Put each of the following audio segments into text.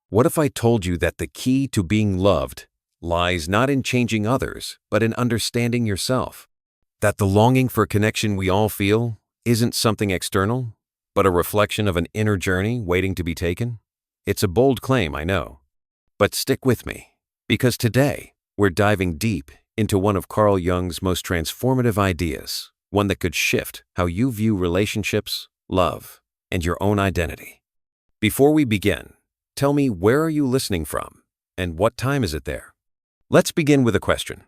What if I told you that the key to being loved lies not in changing others, but in understanding yourself? That the longing for connection we all feel isn't something external, but a reflection of an inner journey waiting to be taken? It's a bold claim, I know. But stick with me, because today we're diving deep into one of Carl Jung's most transformative ideas, one that could shift how you view relationships, love, and your own identity. Before we begin, tell me, where are you listening from, and what time is it there? Let's begin with a question.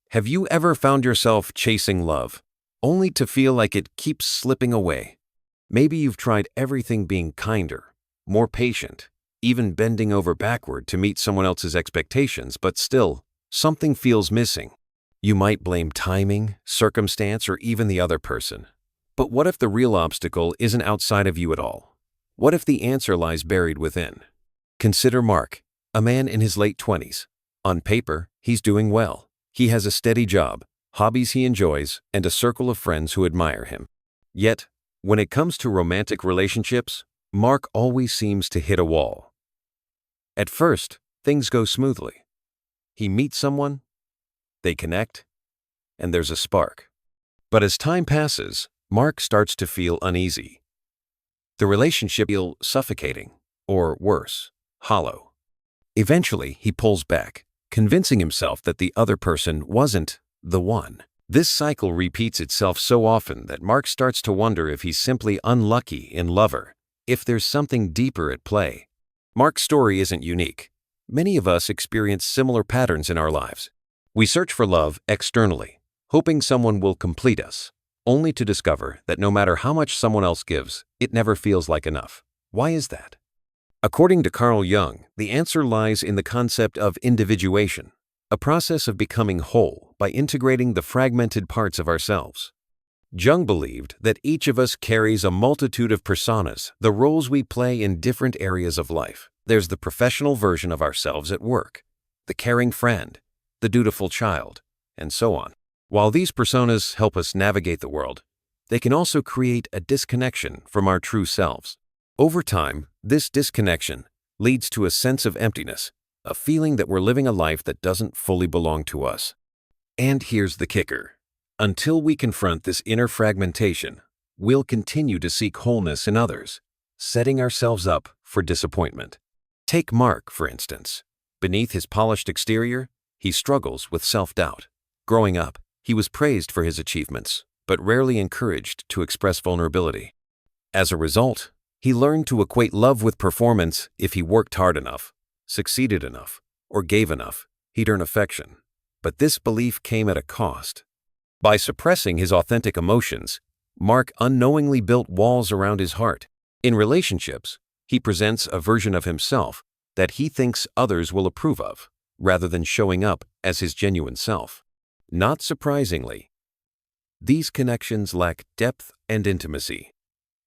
Have you ever found yourself chasing love, only to feel like it keeps slipping away? Maybe you've tried everything, being kinder, more patient, even bending over backward to meet someone else's expectations, but still, something feels missing. You might blame timing, circumstance, or even the other person. But what if the real obstacle isn't outside of you at all? What if the answer lies buried within? Consider Mark, a man in his late 20s. On paper, he's doing well. He has a steady job, hobbies he enjoys, and a circle of friends who admire him. Yet, when it comes to romantic relationships, Mark always seems to hit a wall. At first, things go smoothly. He meets someone, they connect, and there's a spark. But as time passes, Mark starts to feel uneasy. The relationship feels suffocating, or worse, hollow. Eventually, he pulls back, convincing himself that the other person wasn't the one. This cycle repeats itself so often that Mark starts to wonder if he's simply unlucky in love, or if there's something deeper at play. Mark's story isn't unique. Many of us experience similar patterns in our lives. We search for love externally, hoping someone will complete us, only to discover that no matter how much someone else gives, it never feels like enough. Why is that? According to Carl Jung, the answer lies in the concept of individuation, a process of becoming whole by integrating the fragmented parts of ourselves. Jung believed that each of us carries a multitude of personas, the roles we play in different areas of life. There's the professional version of ourselves at work, the caring friend, the dutiful child, and so on. While these personas help us navigate the world, they can also create a disconnection from our true selves. Over time, this disconnection leads to a sense of emptiness, a feeling that we're living a life that doesn't fully belong to us. And here's the kicker. Until we confront this inner fragmentation, we'll continue to seek wholeness in others, setting ourselves up for disappointment. Take Mark, for instance. Beneath his polished exterior, he struggles with self-doubt. Growing up, he was praised for his achievements, but rarely encouraged to express vulnerability. As a result, he learned to equate love with performance. If he worked hard enough, succeeded enough, or gave enough, he'd earn affection. But this belief came at a cost. By suppressing his authentic emotions, Mark unknowingly built walls around his heart. In relationships, he presents a version of himself that he thinks others will approve of, rather than showing up as his genuine self. Not surprisingly, these connections lack depth and intimacy,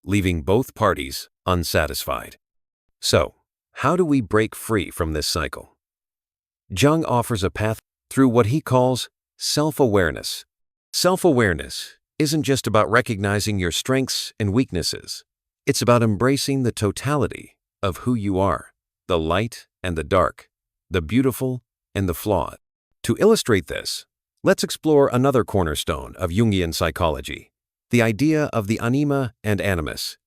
leaving both parties unsatisfied. So, how do we break free from this cycle? Jung offers a path through what he calls self-awareness. Self-awareness isn't just about recognizing your strengths and weaknesses. It's about embracing the totality of who you are, the light and the dark, the beautiful and the flawed. To illustrate this, let's explore another cornerstone of Jungian psychology, the idea of the anima and animus.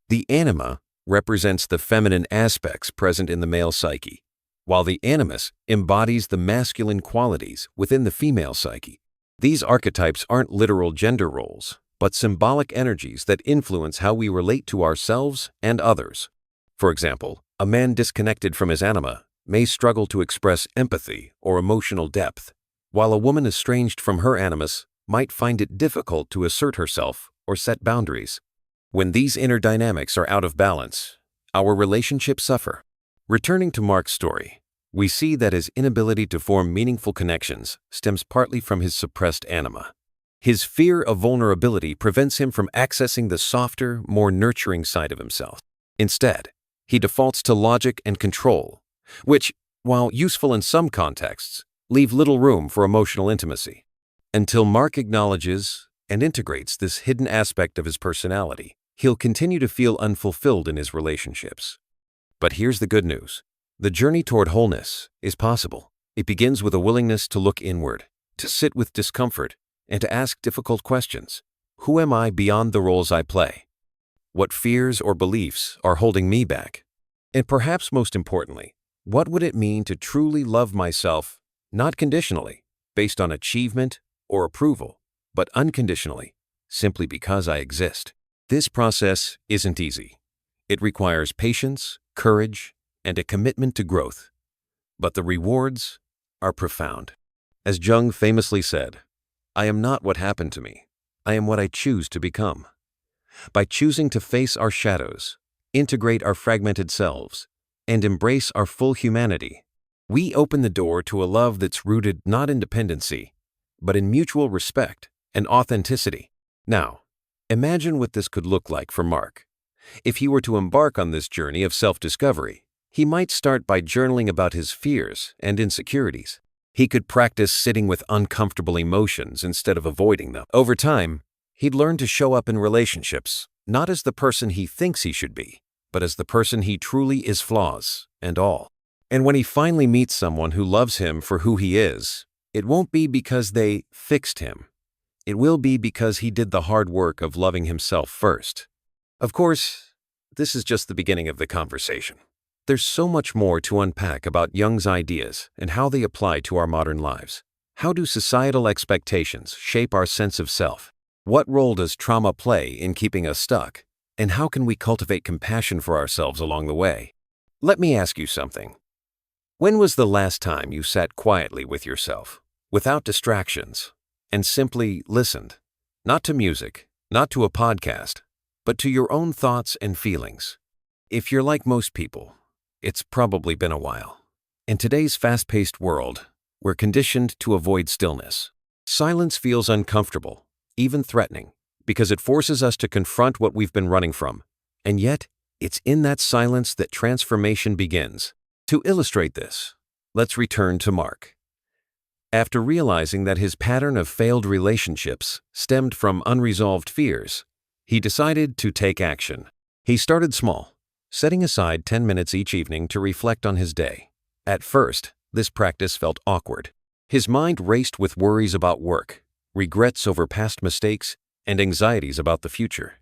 The anima represents the feminine aspects present in the male psyche, while the animus embodies the masculine qualities within the female psyche. These archetypes aren't literal gender roles, but symbolic energies that influence how we relate to ourselves and others. For example, a man disconnected from his anima may struggle to express empathy or emotional depth, while a woman estranged from her animus might find it difficult to assert herself or set boundaries. When these inner dynamics are out of balance, our relationships suffer. Returning to Mark's story, we see that his inability to form meaningful connections stems partly from his suppressed anima. His fear of vulnerability prevents him from accessing the softer, more nurturing side of himself. Instead, he defaults to logic and control, which, while useful in some contexts, leave little room for emotional intimacy. Until Mark acknowledges and integrates this hidden aspect of his personality, he'll continue to feel unfulfilled in his relationships. But here's the good news. The journey toward wholeness is possible. It begins with a willingness to look inward, to sit with discomfort, and to ask difficult questions. Who am I beyond the roles I play? What fears or beliefs are holding me back? And perhaps most importantly, what would it mean to truly love myself, not conditionally, based on achievement or approval, but unconditionally, simply because I exist? This process isn't easy. It requires patience, courage, and a commitment to growth. But the rewards are profound. As Jung famously said, "I am not what happened to me. I am what I choose to become." By choosing to face our shadows, integrate our fragmented selves, and embrace our full humanity, we open the door to a love that's rooted not in dependency, but in mutual respect and authenticity. Now, imagine what this could look like for Mark. If he were to embark on this journey of self-discovery, he might start by journaling about his fears and insecurities. He could practice sitting with uncomfortable emotions instead of avoiding them. Over time, he'd learn to show up in relationships, not as the person he thinks he should be, but as the person he truly is, flaws and all. And when he finally meets someone who loves him for who he is, it won't be because they fixed him. It will be because he did the hard work of loving himself first. Of course, this is just the beginning of the conversation. There's so much more to unpack about Jung's ideas and how they apply to our modern lives. How do societal expectations shape our sense of self? What role does trauma play in keeping us stuck? And how can we cultivate compassion for ourselves along the way? Let me ask you something. When was the last time you sat quietly with yourself, without distractions, and simply listened? Not to music, not to a podcast, but to your own thoughts and feelings. If you're like most people, it's probably been a while. In today's fast-paced world, we're conditioned to avoid stillness. Silence feels uncomfortable, even threatening, because it forces us to confront what we've been running from. And yet, it's in that silence that transformation begins. To illustrate this, let's return to Mark. After realizing that his pattern of failed relationships stemmed from unresolved fears, he decided to take action. He started small, setting aside 10 minutes each evening to reflect on his day. At first, this practice felt awkward. His mind raced with worries about work, regrets over past mistakes, and anxieties about the future.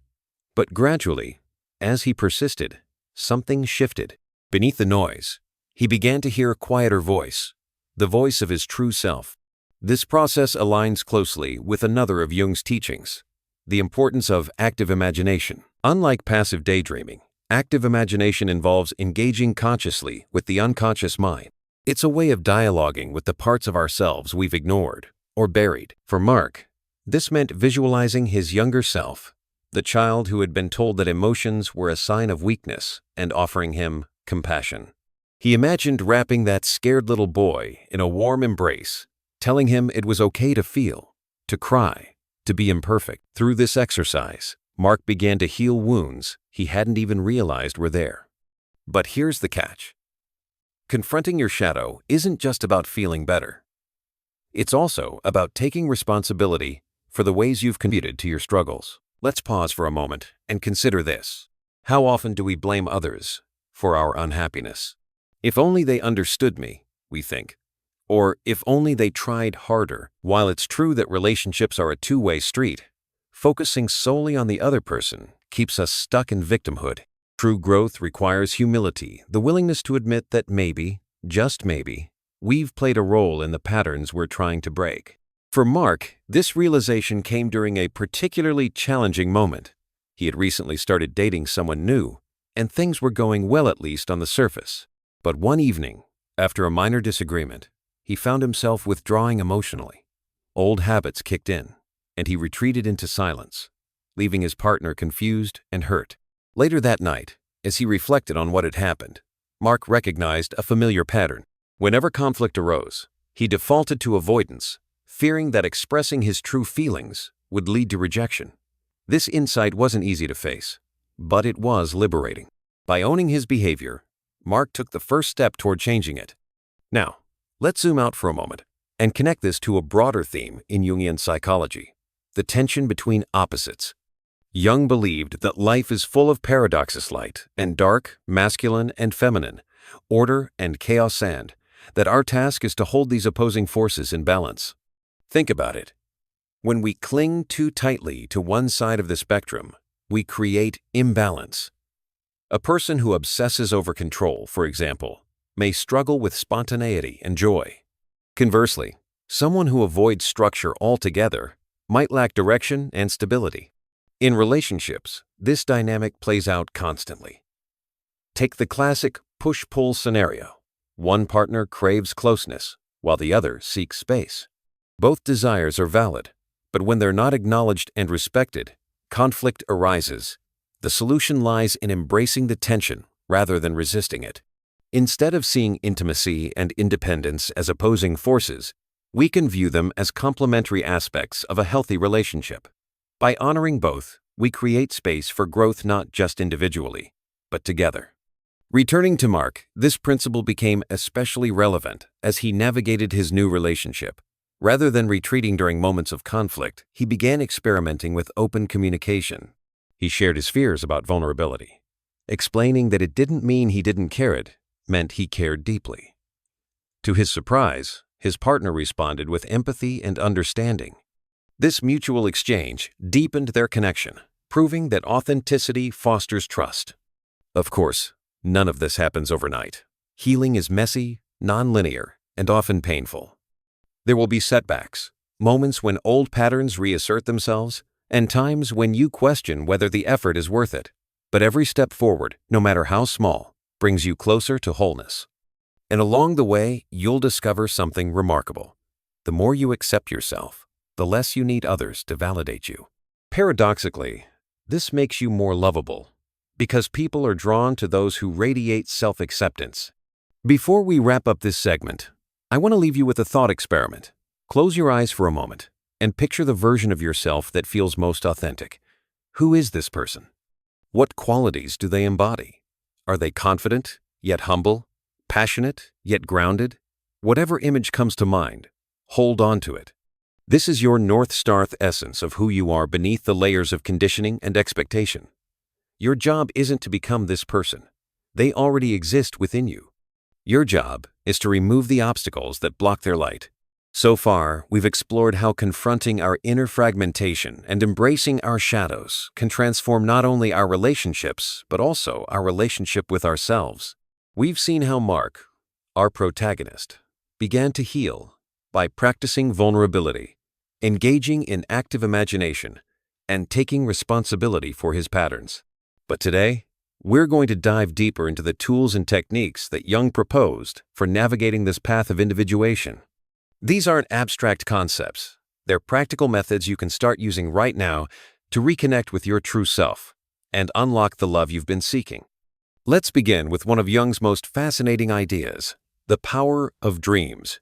But gradually, as he persisted, something shifted. Beneath the noise, he began to hear a quieter voice, the voice of his true self. This process aligns closely with another of Jung's teachings, the importance of active imagination. Unlike passive daydreaming, active imagination involves engaging consciously with the unconscious mind. It's a way of dialoguing with the parts of ourselves we've ignored or buried. For Mark, this meant visualizing his younger self, the child who had been told that emotions were a sign of weakness, and offering him compassion. He imagined wrapping that scared little boy in a warm embrace, telling him it was okay to feel, to cry, to be imperfect. Through this exercise, Mark began to heal wounds he hadn't even realized were there. But here's the catch. Confronting your shadow isn't just about feeling better. It's also about taking responsibility for the ways you've contributed to your struggles. Let's pause for a moment and consider this. How often do we blame others for our unhappiness? If only they understood me, we think. Or if only they tried harder. While it's true that relationships are a two-way street, focusing solely on the other person keeps us stuck in victimhood. True growth requires humility, the willingness to admit that maybe, just maybe, we've played a role in the patterns we're trying to break. For Mark, this realization came during a particularly challenging moment. He had recently started dating someone new, and things were going well, at least on the surface. But one evening, after a minor disagreement, he found himself withdrawing emotionally. Old habits kicked in, and he retreated into silence, leaving his partner confused and hurt. Later that night, as he reflected on what had happened, Mark recognized a familiar pattern. Whenever conflict arose, he defaulted to avoidance, fearing that expressing his true feelings would lead to rejection. This insight wasn't easy to face, but it was liberating. By owning his behavior, Mark took the first step toward changing it. Now, let's zoom out for a moment and connect this to a broader theme in Jungian psychology, the tension between opposites. Jung believed that life is full of paradoxes, light and dark, masculine and feminine, order and chaos, and that our task is to hold these opposing forces in balance. Think about it. When we cling too tightly to one side of the spectrum, we create imbalance. A person who obsesses over control, for example, may struggle with spontaneity and joy. Conversely, someone who avoids structure altogether might lack direction and stability. In relationships, this dynamic plays out constantly. Take the classic push-pull scenario. One partner craves closeness, while the other seeks space. Both desires are valid, but when they're not acknowledged and respected, conflict arises. The solution lies in embracing the tension rather than resisting it. Instead of seeing intimacy and independence as opposing forces, we can view them as complementary aspects of a healthy relationship. By honoring both, we create space for growth not just individually, but together. Returning to Mark, this principle became especially relevant as he navigated his new relationship. Rather than retreating during moments of conflict, he began experimenting with open communication. He shared his fears about vulnerability, explaining that it didn't mean he didn't care, it meant he cared deeply. To his surprise, his partner responded with empathy and understanding. This mutual exchange deepened their connection, proving that authenticity fosters trust. Of course, none of this happens overnight. Healing is messy, nonlinear, and often painful. There will be setbacks, moments when old patterns reassert themselves, and times when you question whether the effort is worth it. But every step forward, no matter how small, brings you closer to wholeness. And along the way, you'll discover something remarkable. The more you accept yourself, the less you need others to validate you. Paradoxically, this makes you more lovable, because people are drawn to those who radiate self-acceptance. Before we wrap up this segment, I want to leave you with a thought experiment. Close your eyes for a moment and picture the version of yourself that feels most authentic. Who is this person? What qualities do they embody? Are they confident, yet humble? Passionate, yet grounded? Whatever image comes to mind, hold on to it. This is your North Star essence of who you are beneath the layers of conditioning and expectation. Your job isn't to become this person. They already exist within you. Your job is to remove the obstacles that block their light. So far, we've explored how confronting our inner fragmentation and embracing our shadows can transform not only our relationships, but also our relationship with ourselves. We've seen how Mark, our protagonist, began to heal by practicing vulnerability, engaging in active imagination, and taking responsibility for his patterns. But today, we're going to dive deeper into the tools and techniques that Jung proposed for navigating this path of individuation. These aren't abstract concepts. They're practical methods you can start using right now to reconnect with your true self and unlock the love you've been seeking. Let's begin with one of Jung's most fascinating ideas, the power of dreams.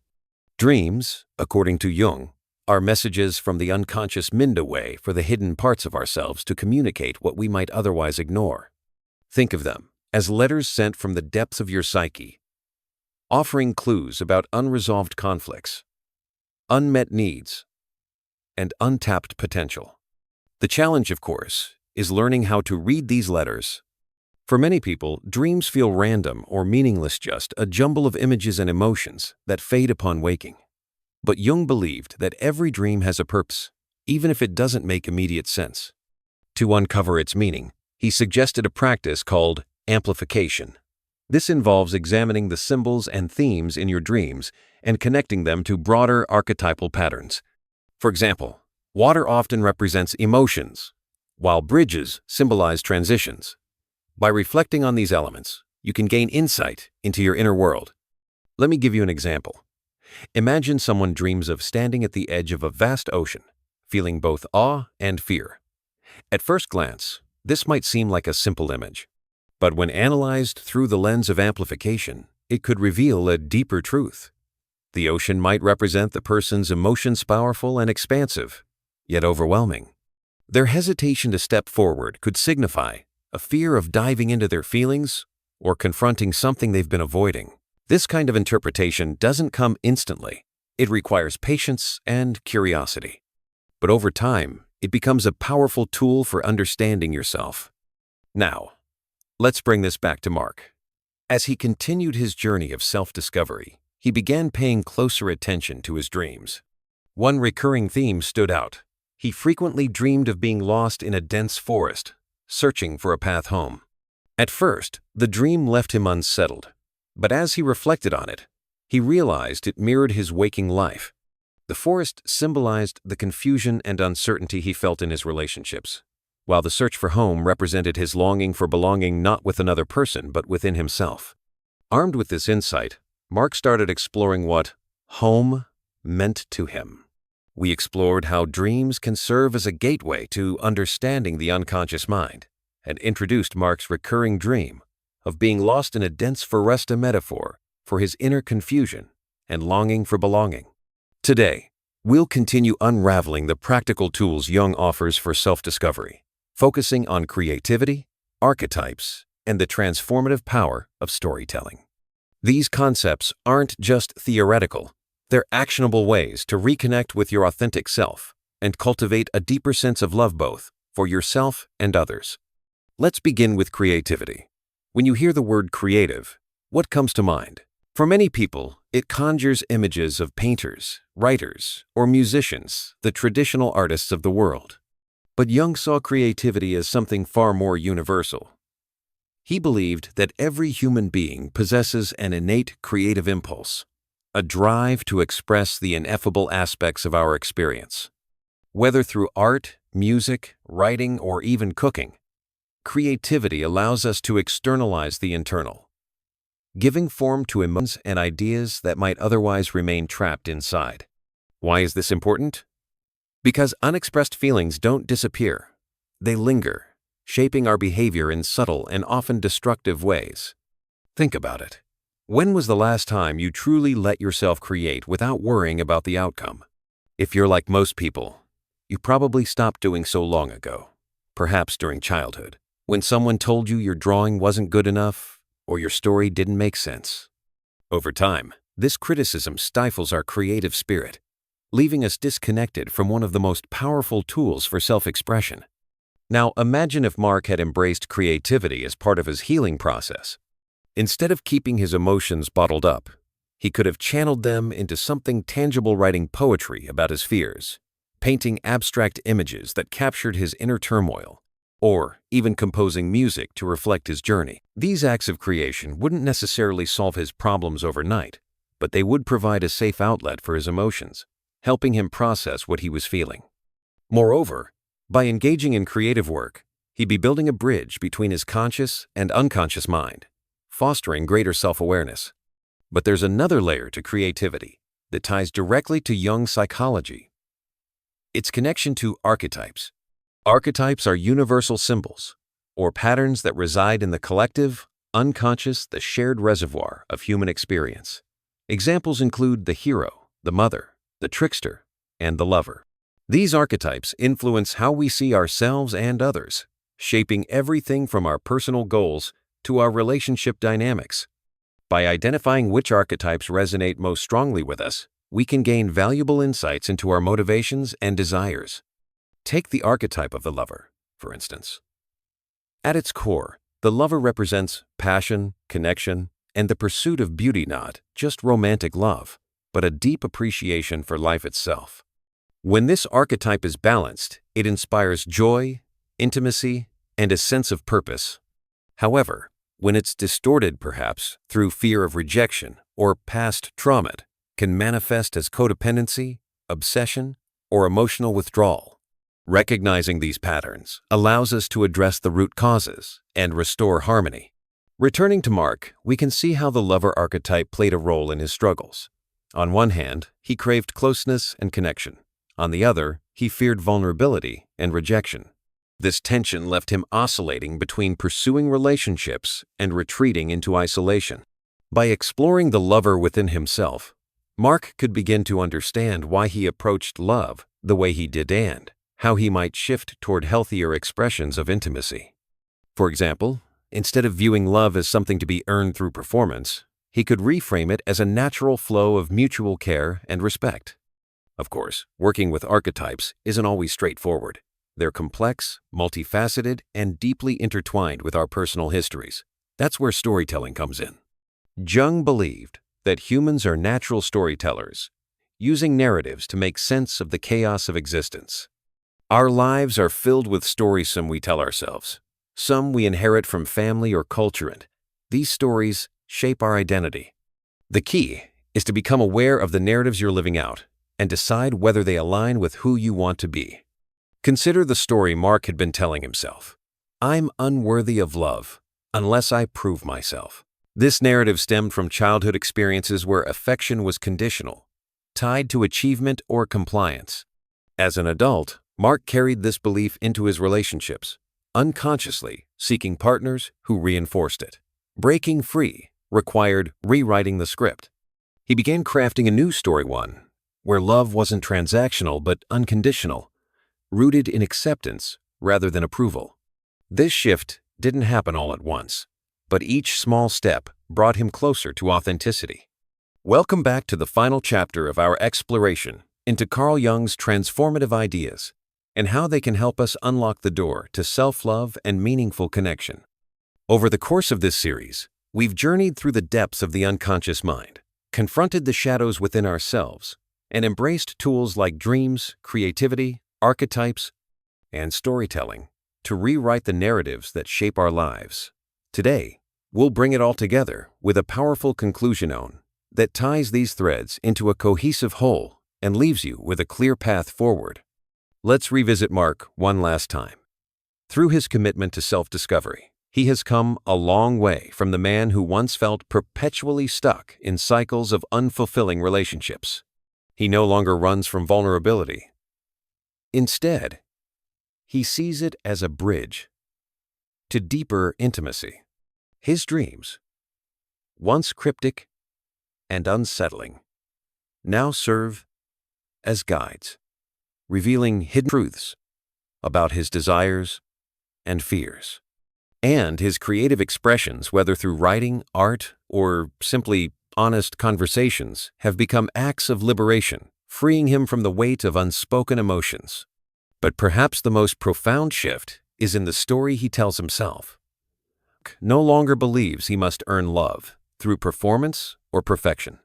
Dreams, according to Jung, are messages from the unconscious way for the hidden parts of ourselves to communicate what we might otherwise ignore. Think of them as letters sent from the depths of your psyche, offering clues about unresolved conflicts, unmet needs, and untapped potential. The challenge, of course, is learning how to read these letters. For many people, dreams feel random or meaningless, just a jumble of images and emotions that fade upon waking. But Jung believed that every dream has a purpose, even if it doesn't make immediate sense. To uncover its meaning, he suggested a practice called amplification. This involves examining the symbols and themes in your dreams and connecting them to broader archetypal patterns. For example, water often represents emotions, while bridges symbolize transitions. By reflecting on these elements, you can gain insight into your inner world. Let me give you an example. Imagine someone dreams of standing at the edge of a vast ocean, feeling both awe and fear. At first glance, this might seem like a simple image. But when analyzed through the lens of amplification, it could reveal a deeper truth. The ocean might represent the person's emotions, powerful and expansive, yet overwhelming. Their hesitation to step forward could signify a fear of diving into their feelings or confronting something they've been avoiding. This kind of interpretation doesn't come instantly. It requires patience and curiosity. But over time, it becomes a powerful tool for understanding yourself. Now, let's bring this back to Mark. As he continued his journey of self-discovery, he began paying closer attention to his dreams. One recurring theme stood out. He frequently dreamed of being lost in a dense forest, searching for a path home. At first, the dream left him unsettled, but as he reflected on it, he realized it mirrored his waking life. The forest symbolized the confusion and uncertainty he felt in his relationships, while the search for home represented his longing for belonging not with another person but within himself. Armed with this insight, Mark started exploring what home meant to him. We explored how dreams can serve as a gateway to understanding the unconscious mind, and introduced Mark's recurring dream of being lost in a dense forest, a metaphor for his inner confusion and longing for belonging. Today, we'll continue unraveling the practical tools Jung offers for self-discovery, focusing on creativity, archetypes, and the transformative power of storytelling. These concepts aren't just theoretical, they're actionable ways to reconnect with your authentic self and cultivate a deeper sense of love both for yourself and others. Let's begin with creativity. When you hear the word creative, what comes to mind? For many people, it conjures images of painters, writers, or musicians, the traditional artists of the world. But Jung saw creativity as something far more universal. He believed that every human being possesses an innate creative impulse, a drive to express the ineffable aspects of our experience. Whether through art, music, writing, or even cooking, creativity allows us to externalize the internal, giving form to emotions and ideas that might otherwise remain trapped inside. Why is this important? Because unexpressed feelings don't disappear. They linger, shaping our behavior in subtle and often destructive ways. Think about it. When was the last time you truly let yourself create without worrying about the outcome? If you're like most people, you probably stopped doing so long ago, perhaps during childhood, when someone told you your drawing wasn't good enough or your story didn't make sense. Over time, this criticism stifles our creative spirit, leaving us disconnected from one of the most powerful tools for self-expression. Now, imagine if Mark had embraced creativity as part of his healing process. Instead of keeping his emotions bottled up, he could have channeled them into something tangible, writing poetry about his fears, painting abstract images that captured his inner turmoil, or even composing music to reflect his journey. These acts of creation wouldn't necessarily solve his problems overnight, but they would provide a safe outlet for his emotions, helping him process what he was feeling. Moreover, by engaging in creative work, he'd be building a bridge between his conscious and unconscious mind, fostering greater self-awareness. But there's another layer to creativity that ties directly to Jung's psychology: its connection to archetypes. Archetypes are universal symbols, or patterns that reside in the collective, unconscious, the shared reservoir of human experience. Examples include the hero, the mother, the trickster, and the lover. These archetypes influence how we see ourselves and others, shaping everything from our personal goals to our relationship dynamics. By identifying which archetypes resonate most strongly with us, we can gain valuable insights into our motivations and desires. Take the archetype of the lover, for instance. At its core, the lover represents passion, connection, and the pursuit of beauty, not just romantic love, but a deep appreciation for life itself. When this archetype is balanced, it inspires joy, intimacy, and a sense of purpose. However, when it's distorted, perhaps through fear of rejection or past trauma, it can manifest as codependency, obsession, or emotional withdrawal. Recognizing these patterns allows us to address the root causes and restore harmony. Returning to Mark, we can see how the lover archetype played a role in his struggles. On one hand, he craved closeness and connection. On the other, he feared vulnerability and rejection. This tension left him oscillating between pursuing relationships and retreating into isolation. By exploring the lover within himself, Mark could begin to understand why he approached love the way he did and how he might shift toward healthier expressions of intimacy. For example, instead of viewing love as something to be earned through performance, he could reframe it as a natural flow of mutual care and respect. Of course, working with archetypes isn't always straightforward. They're complex, multifaceted, and deeply intertwined with our personal histories. That's where storytelling comes in. Jung believed that humans are natural storytellers, using narratives to make sense of the chaos of existence. Our lives are filled with stories, some we tell ourselves, some we inherit from family or culture, and these stories shape our identity. The key is to become aware of the narratives you're living out and decide whether they align with who you want to be. Consider the story Mark had been telling himself. I'm unworthy of love unless I prove myself. This narrative stemmed from childhood experiences where affection was conditional, tied to achievement or compliance. As an adult, Mark carried this belief into his relationships, unconsciously seeking partners who reinforced it. Breaking free required rewriting the script. He began crafting a new story, one where love wasn't transactional but unconditional, rooted in acceptance rather than approval. This shift didn't happen all at once, but each small step brought him closer to authenticity. Welcome back to the final chapter of our exploration into Carl Jung's transformative ideas and how they can help us unlock the door to self-love and meaningful connection. Over the course of this series, we've journeyed through the depths of the unconscious mind, confronted the shadows within ourselves, and embraced tools like dreams, creativity, archetypes, and storytelling to rewrite the narratives that shape our lives. Today, we'll bring it all together with a powerful conclusion that ties these threads into a cohesive whole and leaves you with a clear path forward. Let's revisit Mark one last time. Through his commitment to self-discovery, he has come a long way from the man who once felt perpetually stuck in cycles of unfulfilling relationships. He no longer runs from vulnerability. Instead, he sees it as a bridge to deeper intimacy. His dreams, once cryptic and unsettling, now serve as guides, revealing hidden truths about his desires and fears. And his creative expressions, whether through writing, art, or simply honest conversations, have become acts of liberation, freeing him from the weight of unspoken emotions. But perhaps the most profound shift is in the story he tells himself. No longer believes he must earn love through performance or perfection.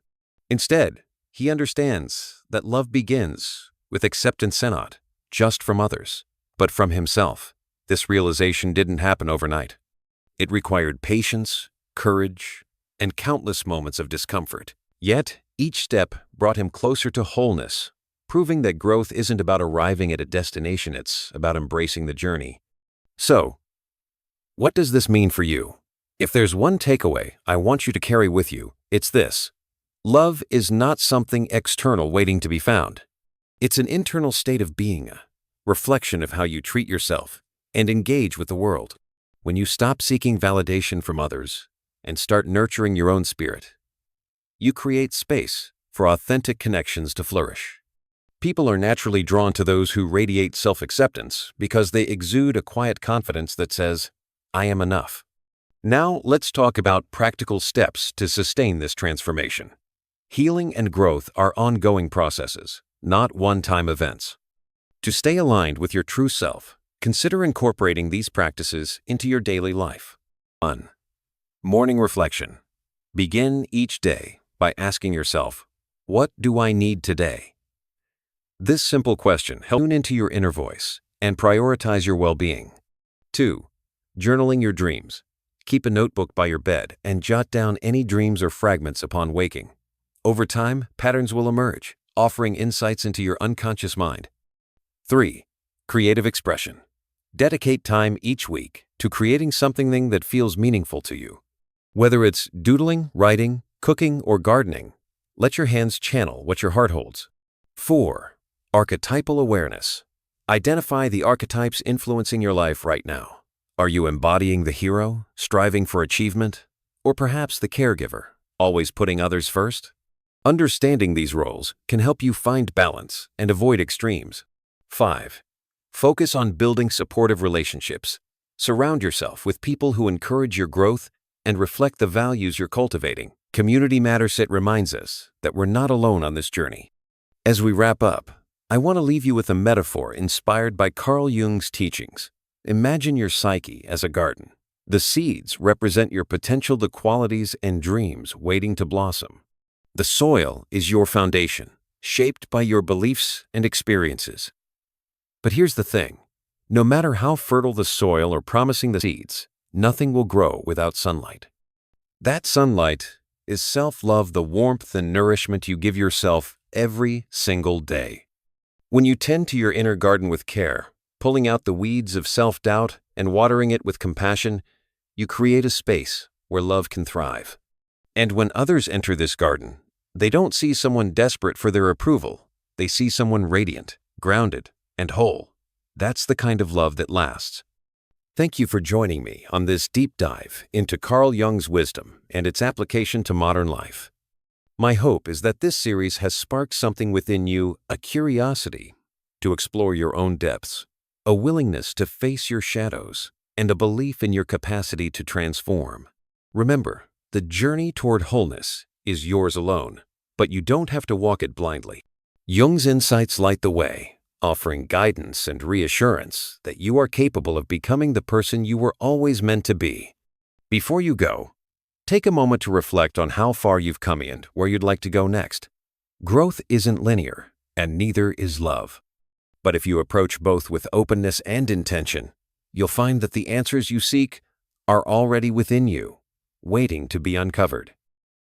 Instead, he understands that love begins with acceptance, not just from others, but from himself. This realization didn't happen overnight. It required patience, courage, and countless moments of discomfort. Yet, each step brought him closer to wholeness, proving that growth isn't about arriving at a destination, it's about embracing the journey. So, what does this mean for you? If there's one takeaway I want you to carry with you, it's this. Love is not something external waiting to be found. It's an internal state of being, a reflection of how you treat yourself and engage with the world. When you stop seeking validation from others and start nurturing your own spirit, you create space for authentic connections to flourish. People are naturally drawn to those who radiate self-acceptance because they exude a quiet confidence that says, I am enough. Now let's talk about practical steps to sustain this transformation. Healing and growth are ongoing processes, not one-time events. To stay aligned with your true self, consider incorporating these practices into your daily life. 1. Morning reflection. Begin each day by asking yourself, what do I need today? This simple question helps tune into your inner voice and prioritize your well-being. 2. Journaling your dreams. Keep a notebook by your bed and jot down any dreams or fragments upon waking. Over time, patterns will emerge, offering insights into your unconscious mind. 3. Creative expression. Dedicate time each week to creating something that feels meaningful to you. Whether it's doodling, writing, cooking, or gardening, let your hands channel what your heart holds. 4. Archetypal awareness. Identify the archetypes influencing your life right now. Are you embodying the hero, striving for achievement, or perhaps the caregiver, always putting others first? Understanding these roles can help you find balance and avoid extremes. 5. Focus on building supportive relationships. Surround yourself with people who encourage your growth and reflect the values you're cultivating. Community Matters reminds us that we're not alone on this journey. As we wrap up, I want to leave you with a metaphor inspired by Carl Jung's teachings. Imagine your psyche as a garden. The seeds represent your potential, the qualities and dreams waiting to blossom. The soil is your foundation, shaped by your beliefs and experiences. But here's the thing. No matter how fertile the soil or promising the seeds, nothing will grow without sunlight. That sunlight is self-love, the warmth and nourishment you give yourself every single day. When you tend to your inner garden with care, pulling out the weeds of self-doubt and watering it with compassion, you create a space where love can thrive. And when others enter this garden, they don't see someone desperate for their approval. They see someone radiant, grounded, and whole. That's the kind of love that lasts. Thank you for joining me on this deep dive into Carl Jung's wisdom and its application to modern life. My hope is that this series has sparked something within you, a curiosity to explore your own depths, a willingness to face your shadows, and a belief in your capacity to transform. Remember, the journey toward wholeness is yours alone, but you don't have to walk it blindly. Jung's insights light the way, offering guidance and reassurance that you are capable of becoming the person you were always meant to be. Before you go, take a moment to reflect on how far you've come and where you'd like to go next. Growth isn't linear, and neither is love. But if you approach both with openness and intention, you'll find that the answers you seek are already within you, waiting to be uncovered.